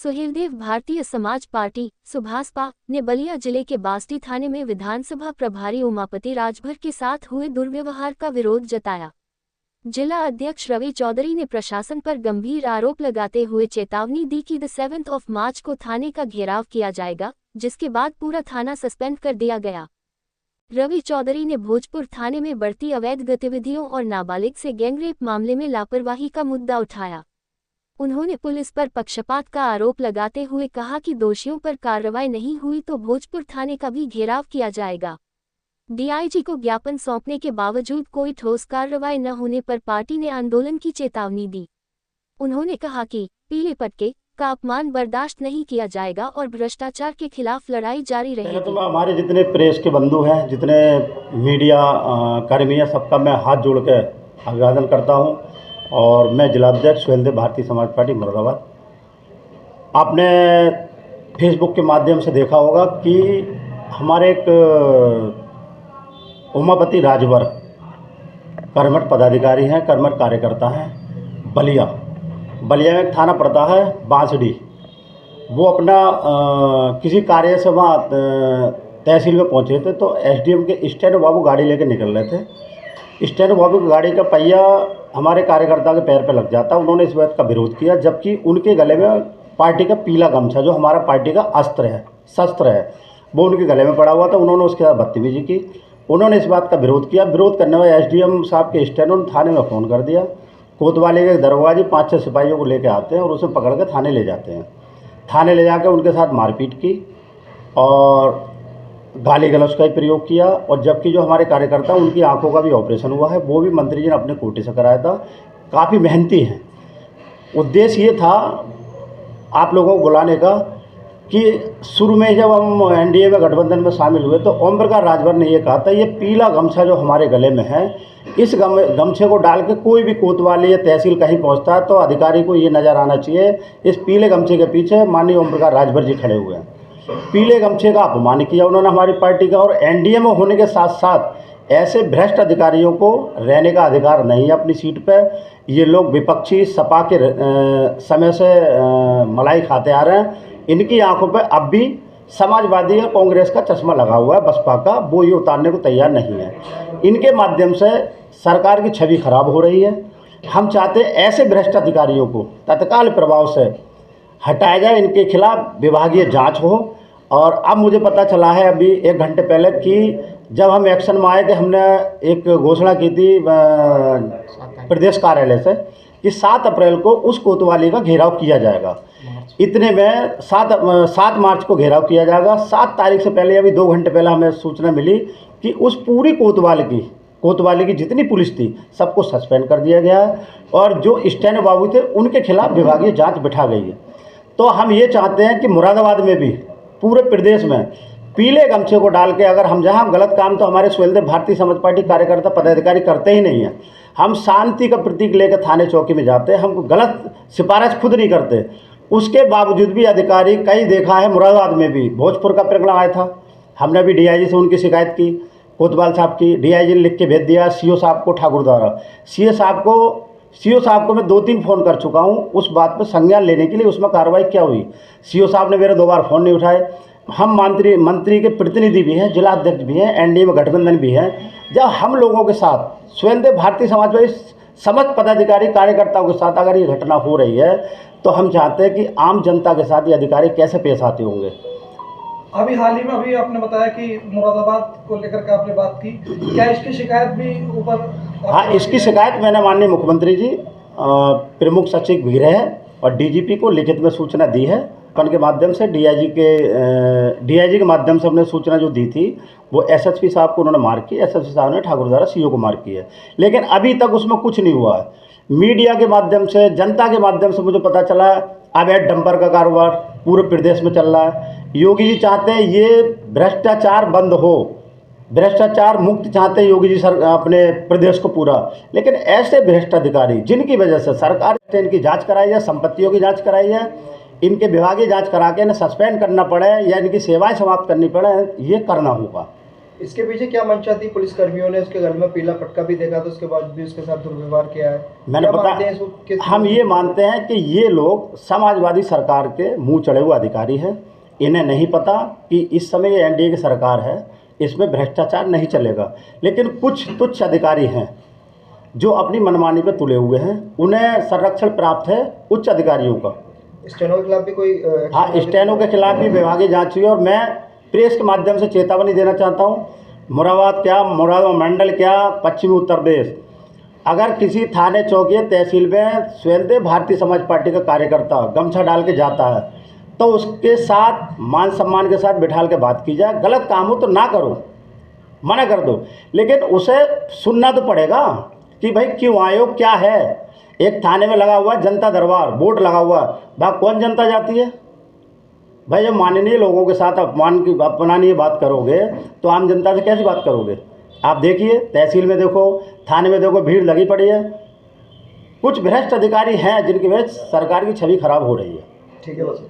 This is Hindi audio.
सुहेलदेव भारतीय समाज पार्टी सुभासपा ने बलिया जिले के बास्ती थाने में विधानसभा प्रभारी उमापति राजभर के साथ हुए दुर्व्यवहार का विरोध जताया। जिला अध्यक्ष रवि चौधरी ने प्रशासन पर गंभीर आरोप लगाते हुए चेतावनी दी कि 7 मार्च को थाने का घेराव किया जाएगा, जिसके बाद पूरा थाना सस्पेंड कर दिया गया। रवि चौधरी ने भोजपुर थाने में बढ़ती अवैध गतिविधियों और नाबालिग से गैंगरेप मामले में लापरवाही का मुद्दा उठाया। उन्होंने पुलिस पर पक्षपात का आरोप लगाते हुए कहा कि दोषियों पर कार्रवाई नहीं हुई तो भोजपुर थाने का भी घेराव किया जाएगा। डीआईजी को ज्ञापन सौंपने के बावजूद कोई ठोस कार्रवाई न होने पर पार्टी ने आंदोलन की चेतावनी दी। उन्होंने कहा कि पीले पट्टे का अपमान बर्दाश्त नहीं किया जाएगा और भ्रष्टाचार के खिलाफ लड़ाई जारी रहेगी। तो हमारे जितने प्रेस के बंधु हैं, जितने मीडिया कर्मी हैं, सबका मैं हाथ जोड़ के अभिवादन करता हूं। और मैं जिलाध्यक्ष सुहेलदेव भारतीय समाज पार्टी मुरादाबाद। आपने फेसबुक के माध्यम से देखा होगा कि हमारे एक उमापति राजभर कर्मठ पदाधिकारी हैं, कर्मठ कार्यकर्ता हैं। बलिया में एक थाना पड़ता है बांसडी। वो अपना किसी कार्य से वहाँ तहसील में पहुँचे थे तो एसडीएम के स्टैनो बाबू गाड़ी लेके निकल रहे थे। स्टैनो बाबू की गाड़ी का पहिया हमारे कार्यकर्ता के पैर पे लग जाता। उन्होंने इस बात का विरोध किया, जबकि उनके गले में पार्टी का पीला गमछा, जो हमारा पार्टी का शस्त्र है, वो उनके गले में पड़ा हुआ था। उन्होंने उसके साथ बदतमीजी की। उन्होंने इस बात का विरोध किया। विरोध करने वाले एसडीएम साहब के स्टैनो ने थाने में फ़ोन कर दिया। कोतवाली के दरोगा जी 5-6 सिपाहियों को लेकर आते हैं और उसे पकड़ के थाने ले जाते हैं। थाने ले जाकर उनके साथ मारपीट की और गाली गलौज का ही प्रयोग किया। और जबकि जो हमारे कार्यकर्ता, उनकी आंखों का भी ऑपरेशन हुआ है, वो भी मंत्री जी ने अपने कोटे से कराया था। काफ़ी मेहनती हैं। उद्देश्य ये था आप लोगों को बुलाने का कि शुरू में जब हम एनडीए में गठबंधन में शामिल हुए तो ओम प्रकाश राजभर ने ये कहा था, ये पीला गमछा जो हमारे गले में है, इस गमछे को डाल के कोई भी कोतवाली या तहसील कहीं पहुंचता है तो अधिकारी को ये नज़र आना चाहिए, इस पीले गमछे के पीछे माननीय ओम प्रकाश राजभर जी खड़े हुए हैं। पीले गमछे का अपमान किया उन्होंने हमारी पार्टी का। और एनडीए में होने के साथ साथ ऐसे भ्रष्ट अधिकारियों को रहने का अधिकार नहीं है अपनी सीट पर। ये लोग विपक्षी सपा के समय से मलाई खाते आ रहे हैं। इनकी आंखों पे अब भी समाजवादी और कांग्रेस का चश्मा लगा हुआ है, बसपा का, वो ये उतारने को तैयार नहीं है। इनके माध्यम से सरकार की छवि खराब हो रही है। हम चाहते हैं ऐसे भ्रष्ट अधिकारियों को तत्काल प्रभाव से हटाया जाए, इनके खिलाफ विभागीय जांच हो। और अब मुझे पता चला है अभी 1 घंटे पहले कि जब हम एक्शन में आए थे, हमने एक घोषणा की थी प्रदेश कार्यालय से कि 7 अप्रैल को उस कोतवाली का घेराव किया जाएगा। इतने में 7 मार्च को घेराव किया जाएगा। 7 तारीख से पहले, अभी 2 घंटे पहले हमें सूचना मिली कि उस पूरी कोतवाली की जितनी पुलिस थी सबको सस्पेंड कर दिया गया है और जो स्टैनो बाबू थे उनके खिलाफ विभागीय जांच बिठा गई है। तो हम ये चाहते हैं कि मुरादाबाद में भी, पूरे प्रदेश में पीले गमछे को डाल के, अगर हम जहाँ गलत काम तो हमारे सुहेलदेव भारतीय समाज पार्टी कार्यकर्ता पदाधिकारी करते ही नहीं हैं। हम शांति का प्रतीक लेकर थाने चौकी में जाते हैं, हम गलत सिफारिश खुद नहीं करते। उसके बावजूद भी अधिकारी, कई देखा है मुरादाबाद में भी भोजपुर का प्रकरण आया था, हमने भी डीआईजी से उनकी शिकायत की, कोतवाल साहब की। डीआईजी ने लिख के भेज दिया सीओ साहब को ठाकुर द्वारा। सीओ साहब को मैं 2-3 फ़ोन कर चुका हूँ उस बात पर संज्ञान लेने के लिए, उसमें कार्रवाई क्या हुई। सीओ साहब ने मेरे 2 बार फ़ोन नहीं उठाए। हम मंत्री के प्रतिनिधि भी हैं, जिला अध्यक्ष भी हैं, एनडीए में गठबंधन भी हैं। जब हम लोगों के साथ, सुहेलदेव भारतीय समाज पार्टी समस्त पदाधिकारी कार्यकर्ताओं के साथ अगर ये घटना हो रही है तो हम चाहते हैं कि आम जनता के साथ ये अधिकारी कैसे पेश आते होंगे। अभी हाल ही में अभी आपने बताया कि मुरादाबाद को लेकर के आपने बात की, क्या इसकी शिकायत भी ऊपर? हाँ, इसकी शिकायत मैंने माननीय मुख्यमंत्री जी, प्रमुख सचिव गृह और डीजीपी को लिखित में सूचना दी है। अपन के माध्यम से डीआईजी के माध्यम से हमने सूचना जो दी थी वो एसएसपी साहब को उन्होंने मार्क की। एसएसपी साहब ने ठाकुर द्वारा सीओ को मार्क की है, लेकिन अभी तक उसमें कुछ नहीं हुआ है। मीडिया के माध्यम से, जनता के माध्यम से मुझे पता चला अवैध डंपर का कारोबार पूरे प्रदेश में चल रहा है। योगी जी चाहते हैं ये भ्रष्टाचार बंद हो, भ्रष्टाचार मुक्त चाहते हैं योगी जी अपने प्रदेश को पूरा। लेकिन ऐसे भ्रष्ट अधिकारी जिनकी वजह से सरकार ने इनकी जांच कराई है, संपत्तियों की जांच कराई है, इनके विभागीय जांच करा के इन्हें सस्पेंड करना पड़े या इनकी सेवाएं समाप्त करनी पड़े, ये करना होगा। इसके पीछे क्या मंशा थी? पुलिस कर्मियों ने उसके गले में पीला पटका भी देखा, तो उसके बाद भी उसके साथ दुर्व्यवहार किया है। मैंने क्या मानते हैं बता हम ये मानते हैं कि ये लोग समाजवादी सरकार के मुंह चढ़े हुए अधिकारी हैं। इन्हें नहीं पता कि इस समय ये एनडीए की सरकार है, इसमें भ्रष्टाचार नहीं चलेगा। लेकिन कुछ तुच्छ अधिकारी हैं जो अपनी मनमानी पे तुले हुए हैं, उन्हें संरक्षण प्राप्त है उच्च अधिकारियों का। स्टेनो के खिलाफ भी कोई हाँ, स्टेनो के खिलाफ भी विभागीय जांच हुई, और मैं प्रेस के माध्यम से चेतावनी देना चाहता हूँ। मुरादाबाद मंडल क्या, पश्चिमी उत्तर प्रदेश, अगर किसी थाने चौकी तहसील में स्वयं भारतीय समाज पार्टी का कार्यकर्ता गमछा डाल के जाता है तो उसके साथ मान सम्मान के साथ बिठाल के बात की जाए। गलत काम हो तो ना करो, मना कर दो, लेकिन उसे सुनना तो पड़ेगा कि भाई क्यों आए हो, क्या है। एक थाने में लगा हुआ जनता दरबार, बोर्ड लगा हुआ, भाई कौन जनता जाती है भाई? जब माननीय लोगों के साथ अपमाननीय बात करोगे तो आम जनता से कैसी बात करोगे? आप देखिए, तहसील में देखो, थाने में देखो, भीड़ लगी पड़ी है। कुछ भ्रष्ट अधिकारी हैं जिनकी वजह से सरकार की छवि खराब हो रही है। ठीक है बस।